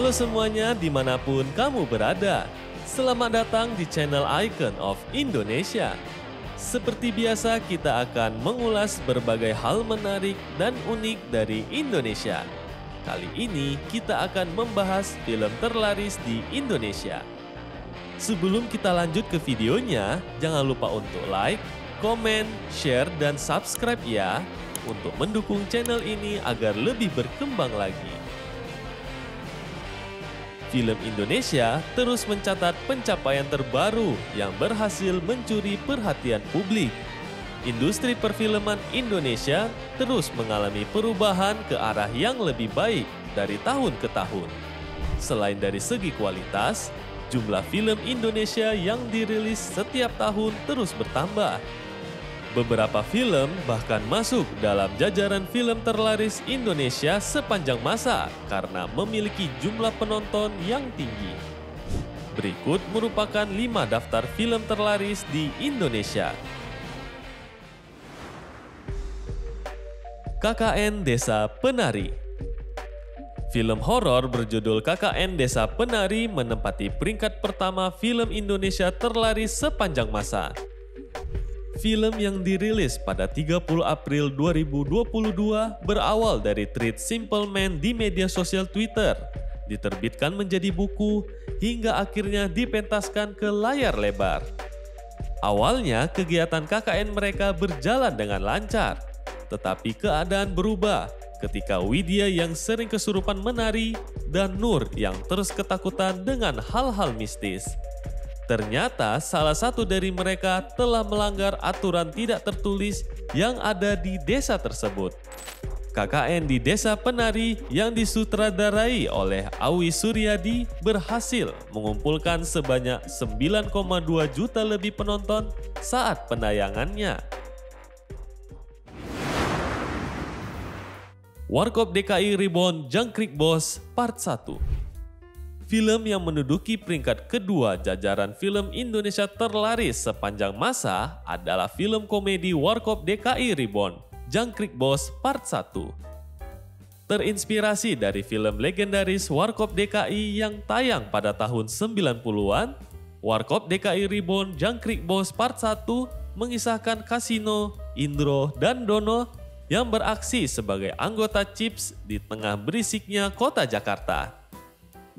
Halo semuanya dimanapun kamu berada. Selamat datang di channel Icon of Indonesia. Seperti biasa kita akan mengulas berbagai hal menarik dan unik dari Indonesia. Kali ini kita akan membahas film terlaris di Indonesia. Sebelum kita lanjut ke videonya, jangan lupa untuk like, komen, share, dan subscribe ya, untuk mendukung channel ini agar lebih berkembang lagi. Film Indonesia terus mencatat pencapaian terbaru yang berhasil mencuri perhatian publik. Industri perfilman Indonesia terus mengalami perubahan ke arah yang lebih baik dari tahun ke tahun. Selain dari segi kualitas, jumlah film Indonesia yang dirilis setiap tahun terus bertambah. Beberapa film bahkan masuk dalam jajaran film terlaris Indonesia sepanjang masa karena memiliki jumlah penonton yang tinggi. Berikut merupakan 5 daftar film terlaris di Indonesia. KKN Desa Penari. Film horor berjudul KKN Desa Penari menempati peringkat pertama film Indonesia terlaris sepanjang masa. Film yang dirilis pada 30 April 2022 berawal dari tweet Simple Man di media sosial Twitter, diterbitkan menjadi buku, hingga akhirnya dipentaskan ke layar lebar. Awalnya kegiatan KKN mereka berjalan dengan lancar, tetapi keadaan berubah ketika Widya yang sering kesurupan menari dan Nur yang terus ketakutan dengan hal-hal mistis. Ternyata salah satu dari mereka telah melanggar aturan tidak tertulis yang ada di desa tersebut. KKN di Desa Penari yang disutradarai oleh Awi Suryadi berhasil mengumpulkan sebanyak 9,2 juta lebih penonton saat penayangannya. Warkop DKI Reborn Jangkrik Bos Part 1. Film yang menduduki peringkat kedua jajaran film Indonesia terlaris sepanjang masa adalah film komedi Warkop DKI Reborn Jangkrik Bos Part 1. Terinspirasi dari film legendaris Warkop DKI yang tayang pada tahun 90-an, Warkop DKI Reborn Jangkrik Bos Part 1 mengisahkan Kasino, Indro, dan Dono yang beraksi sebagai anggota Chips di tengah berisiknya kota Jakarta.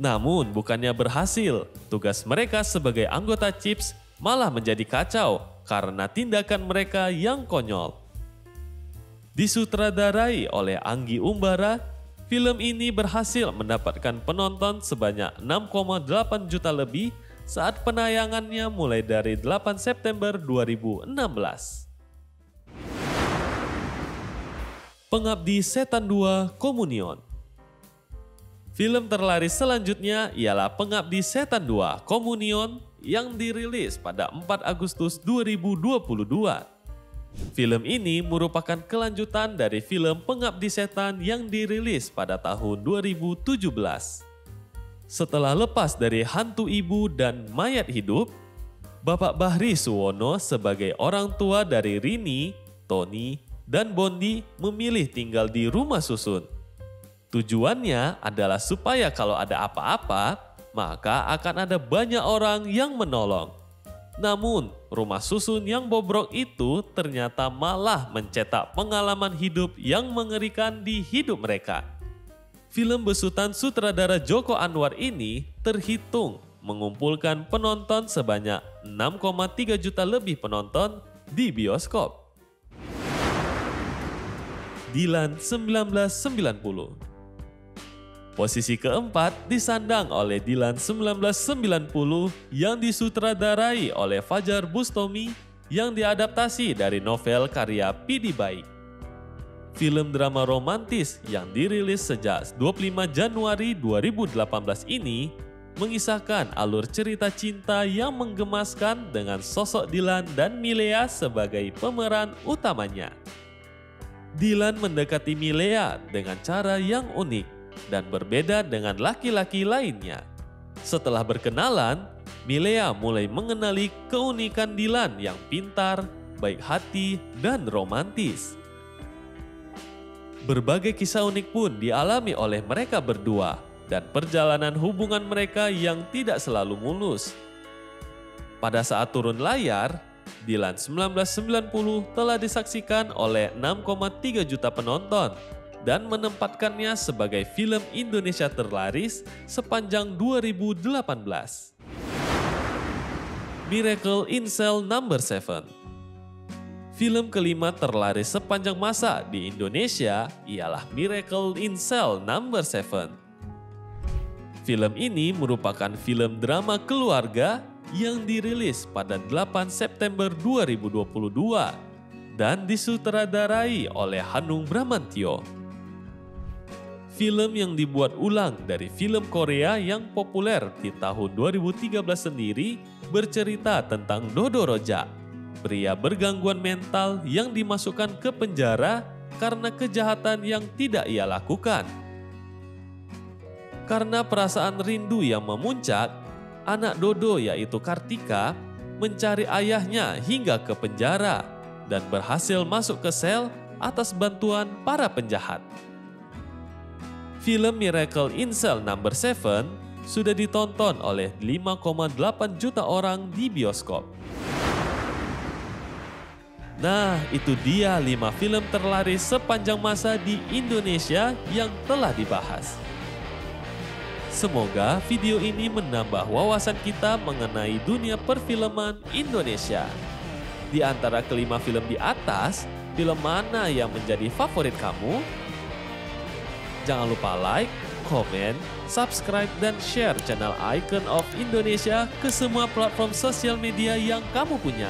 Namun bukannya berhasil, tugas mereka sebagai anggota Chips malah menjadi kacau karena tindakan mereka yang konyol. Disutradarai oleh Anggi Umbara, film ini berhasil mendapatkan penonton sebanyak 6,8 juta lebih saat penayangannya mulai dari 8 September 2016. Pengabdi Setan 2 Komunion. Film terlaris selanjutnya ialah Pengabdi Setan 2 Komunion yang dirilis pada 4 Agustus 2022. Film ini merupakan kelanjutan dari film Pengabdi Setan yang dirilis pada tahun 2017. Setelah lepas dari hantu ibu dan mayat hidup, Bapak Bahri Suwono sebagai orang tua dari Rini, Tony, dan Bondi memilih tinggal di rumah susun. Tujuannya adalah supaya kalau ada apa-apa, maka akan ada banyak orang yang menolong. Namun, rumah susun yang bobrok itu ternyata malah mencetak pengalaman hidup yang mengerikan di hidup mereka. Film besutan sutradara Joko Anwar ini terhitung mengumpulkan penonton sebanyak 6,3 juta lebih penonton di bioskop. Dilan 1990. Posisi keempat disandang oleh Dilan 1990 yang disutradarai oleh Fajar Bustomi yang diadaptasi dari novel karya Pidi Baik. Film drama romantis yang dirilis sejak 25 Januari 2018 ini mengisahkan alur cerita cinta yang menggemaskan dengan sosok Dilan dan Milea sebagai pemeran utamanya. Dilan mendekati Milea dengan cara yang unik dan berbeda dengan laki-laki lainnya. Setelah berkenalan, Milea mulai mengenali keunikan Dilan yang pintar, baik hati, dan romantis. Berbagai kisah unik pun dialami oleh mereka berdua, dan perjalanan hubungan mereka yang tidak selalu mulus. Pada saat turun layar, Dylan 1990 telah disaksikan oleh 6,3 juta penonton dan menempatkannya sebagai film Indonesia terlaris sepanjang 2018. Miracle in Cell No. 7. Film kelima terlaris sepanjang masa di Indonesia ialah Miracle in Cell No. 7. Film ini merupakan film drama keluarga yang dirilis pada 8 September 2022 dan disutradarai oleh Hanung Bramantyo. Film yang dibuat ulang dari film Korea yang populer di tahun 2013 sendiri bercerita tentang Dodo Roja, pria bergangguan mental yang dimasukkan ke penjara karena kejahatan yang tidak ia lakukan. Karena perasaan rindu yang memuncak, anak Dodo yaitu Kartika mencari ayahnya hingga ke penjara dan berhasil masuk ke sel atas bantuan para penjahat. Film Miracle in Cell No. 7 sudah ditonton oleh 5,8 juta orang di bioskop. Nah, itu dia 5 film terlaris sepanjang masa di Indonesia yang telah dibahas. Semoga video ini menambah wawasan kita mengenai dunia perfilman Indonesia. Di antara kelima film di atas, film mana yang menjadi favorit kamu? Jangan lupa like, komen, subscribe, dan share channel Icon of Indonesia ke semua platform sosial media yang kamu punya.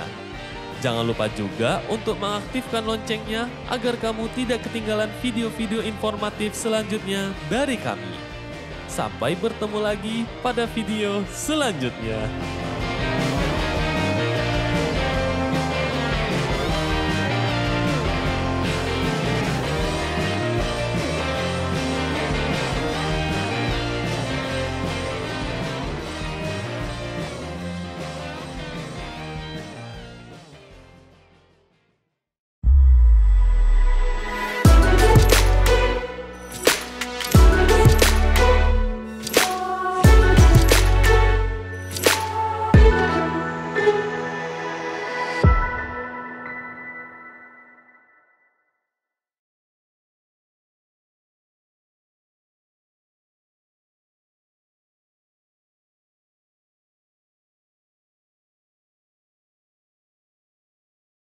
Jangan lupa juga untuk mengaktifkan loncengnya agar kamu tidak ketinggalan video-video informatif selanjutnya dari kami. Sampai bertemu lagi pada video selanjutnya.